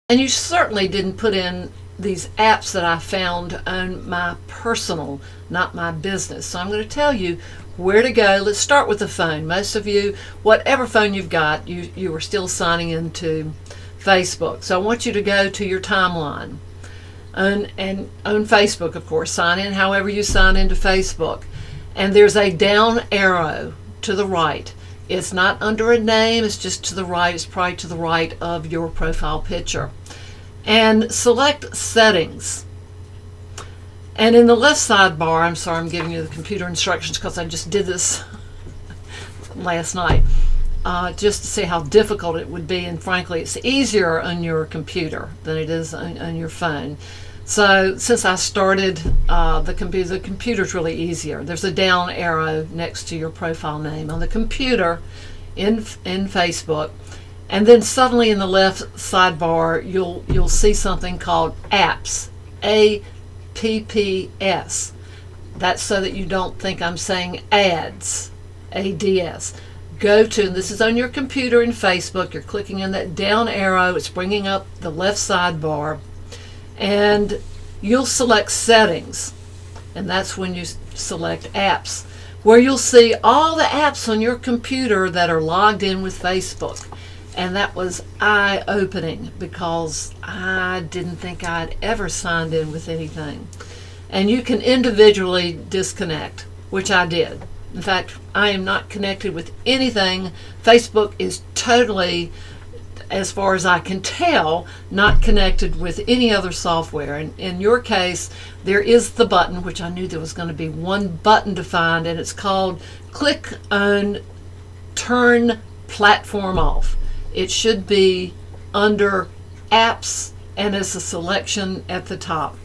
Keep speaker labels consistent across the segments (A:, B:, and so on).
A: And you certainly didn't put in these apps that I found on my personal, not my business. So I'm going to tell you where to go. Let's start with the phone. Most of you, whatever phone you've got, you are still signing into Facebook. So I want you to go to your timeline. And on Facebook, of course, sign in however you sign into Facebook. And there's a down arrow to the right. It's not under a name, it's just to the right. It's probably to the right of your profile picture. And select Settings. And in the left sidebar, I'm sorry, I'm giving you the computer instructions because I just did this last night, just to see how difficult it would be. And frankly, it's easier on your computer than it is on your phone. So since I started the computer's really easier. There's a down arrow next to your profile name on the computer in Facebook. And then suddenly in the left sidebar, you'll see something called Apps, APPS. That's so that you don't think I'm saying ads, ADS. Go to, and this is on your computer in Facebook, you're clicking on that down arrow, it's bringing up the left sidebar, and you'll select Settings, and that's when you select Apps, where you'll see all the apps on your computer that are logged in with Facebook. And that was eye-opening because I didn't think I'd ever signed in with anything. And you can individually disconnect, which I did. In fact, I am not connected with anything. Facebook is totally, as far as I can tell, not connected with any other software. And in your case, there is the button, which I knew there was going to be one button to find, and it's called Click on Turn Platform Off. It should be under Apps, and it's a selection at the top.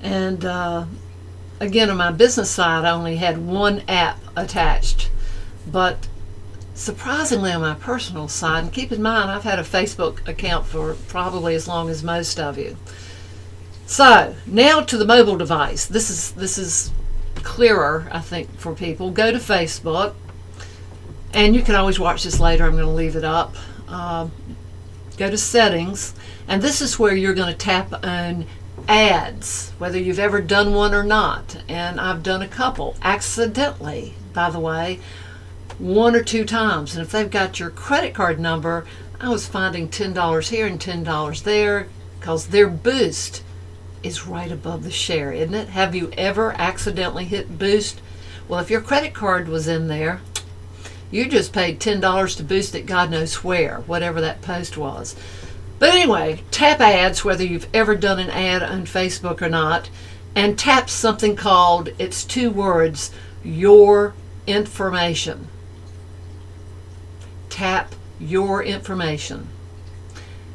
A: And again, on my business side, I only had one app attached. But surprisingly, on my personal side, and keep in mind, I've had a Facebook account for probably as long as most of you. So now to the mobile device. This is clearer, I think, for people. Go to Facebook. And you can always watch this later. I'm going to leave it up. Go to Settings, and this is where you're going to tap on Ads, whether you've ever done one or not. And I've done a couple, accidentally, by the way, 1 or 2 times. And if they've got your credit card number, I was finding $10 here and $10 there because their boost is right above the share, isn't it? Have you ever accidentally hit boost? Well, if your credit card was in there, you just paid $10 to boost it God knows where, whatever that post was. But anyway, tap Ads, whether you've ever done an ad on Facebook or not, and tap something called, it's 2 words, Your Information. Tap Your Information.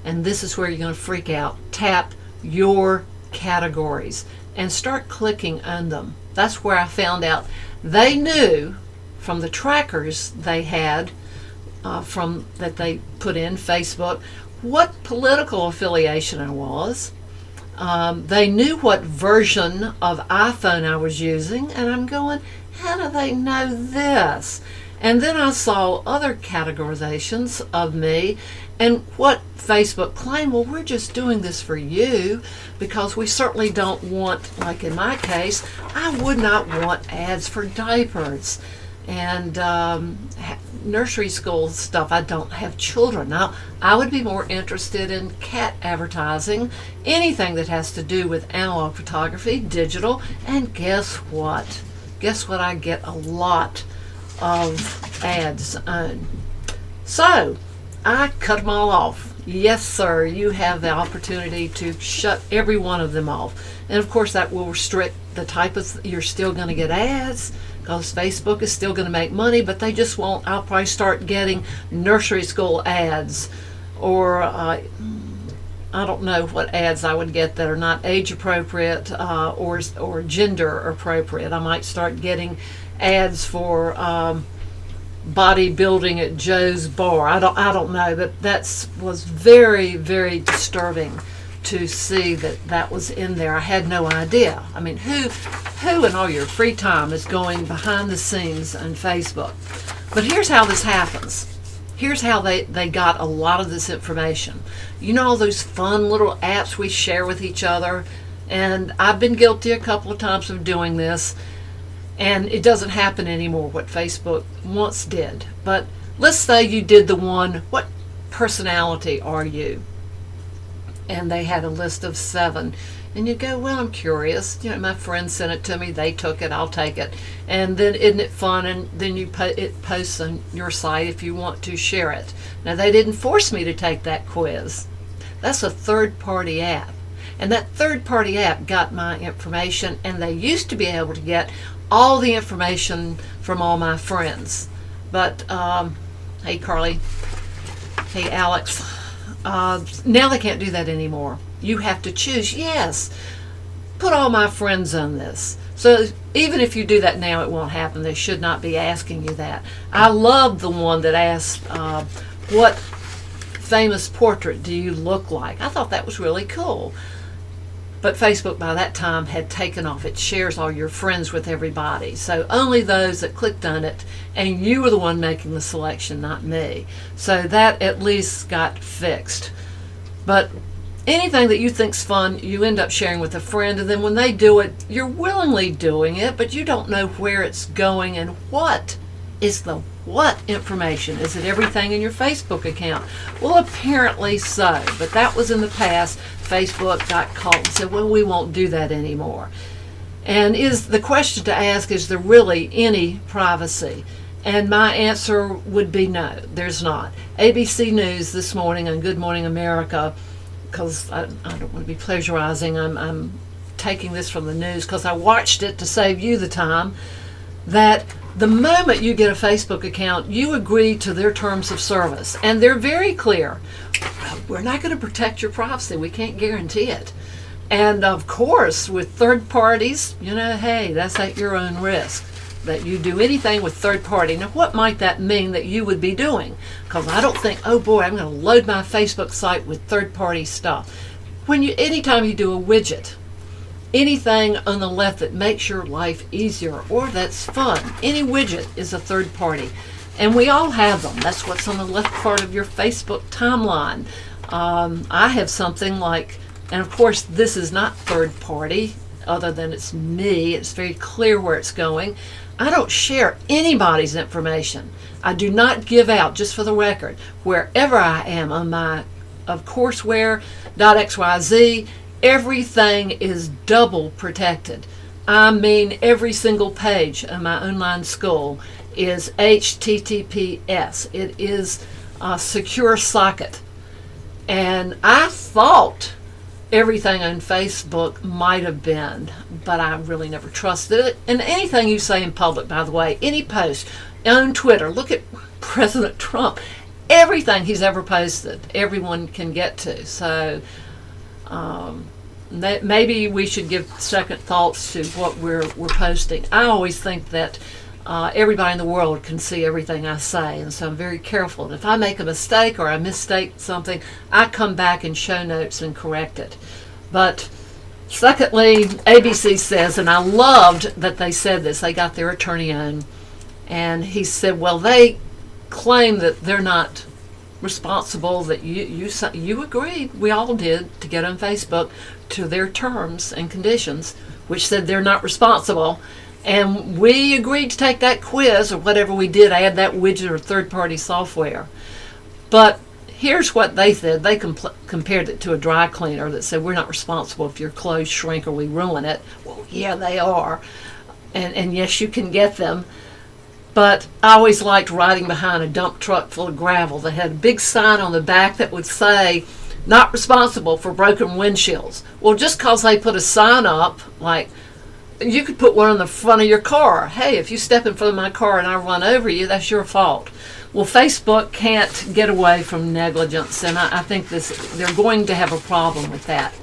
A: And this is where you're going to freak out. Tap Your Categories and start clicking on them. That's where I found out they knew from the trackers they had from that they put in Facebook what political affiliation I was. They knew what version of iPhone I was using, and I'm going, how do they know this? And then I saw other categorizations of me and what Facebook claimed, well, we're just doing this for you because we certainly don't want, like in my case, I would not want ads for diapers and nursery school stuff. I don't have children. Now, I would be more interested in cat advertising, anything that has to do with analog photography, digital, and guess what? Guess what I get a lot of ads on. So, I cut them all off. Yes, sir, you have the opportunity to shut every one of them off. And of course, that will restrict the type of, you're still going to get ads, because Facebook is still going to make money, but they just won't. I'll probably start getting nursery school ads, or I don't know what ads I would get that are not age appropriate or gender appropriate. I might start getting ads for bodybuilding at Joe's Bar. I don't know, but that was very, very disturbing to see that was in there. I had no idea. I mean, who in all your free time is going behind the scenes on Facebook? But here's how this happens. Here's how they got a lot of this information. You know all those fun little apps we share with each other? And I've been guilty a couple of times of doing this, and it doesn't happen anymore, what Facebook once did. But let's say you did the one, what personality are you? And they had a list of 7. And you go, well, I'm curious. You know, my friend sent it to me. They took it. I'll take it. And then isn't it fun? And then it posts on your site if you want to share it. Now, they didn't force me to take that quiz. That's a third-party app. And that third-party app got my information, and they used to be able to get all the information from all my friends. But, hey, Carly. Hey, Alex. Now they can't do that anymore. You have to choose, yes, put all my friends on this. So even if you do that now, it won't happen. They should not be asking you that. I love the one that asked, what famous portrait do you look like? I thought that was really cool. But Facebook by that time had taken off. It shares all your friends with everybody. So only those that clicked on it, and you were the one making the selection, not me. So that at least got fixed. But anything that you think's fun, you end up sharing with a friend, and then when they do it, you're willingly doing it, but you don't know where it's going and what is the what information. Is it everything in your Facebook account? Well, apparently so, but that was in the past. Facebook got caught and said, well, we won't do that anymore. And is the question to ask, is there really any privacy? And my answer would be no, there's not. ABC News this morning on Good Morning America, because I don't want to be plagiarizing, I'm taking this from the news because I watched it to save you the time, that the moment you get a Facebook account, you agree to their terms of service. And they're very clear. We're not going to protect your privacy. We can't guarantee it. And of course, with third parties, you know, hey, that's at your own risk that you do anything with third party. Now, what might that mean that you would be doing? Because I don't think, oh boy, I'm going to load my Facebook site with third party stuff. Anytime you do a widget, anything on the left that makes your life easier or that's fun, any widget is a third party. And we all have them. That's what's on the left part of your Facebook timeline. I have something like, and of course this is not third party, other than it's me. It's very clear where it's going. I don't share anybody's information. I do not give out, just for the record, wherever I am on my of courseware.xyz, everything is double protected. I mean, every single page of my online school is HTTPS. It is a secure socket. And I thought everything on Facebook might have been, but I really never trusted it. And anything you say in public, by the way, any post on Twitter, look at President Trump. Everything he's ever posted, everyone can get to. So that maybe we should give second thoughts to what we're posting. I always think that everybody in the world can see everything I say, and so I'm very careful. And if I make a mistake or I misstate something, I come back in show notes and correct it. But secondly, ABC says, and I loved that they said this, they got their attorney on, and he said, well, they claim that they're not responsible, that you agreed, we all did, to get on Facebook to their terms and conditions, which said they're not responsible. And we agreed to take that quiz or whatever we did, add that widget or third-party software. But here's what they said. They compared it to a dry cleaner that said, we're not responsible if your clothes shrink or we ruin it. Well, yeah, they are. And yes, you can get them. But I always liked riding behind a dump truck full of gravel that had a big sign on the back that would say, not responsible for broken windshields. Well, just because they put a sign up, like, you could put one on the front of your car. Hey, if you step in front of my car and I run over you, that's your fault. Well, Facebook can't get away from negligence, and I think they're going to have a problem with that.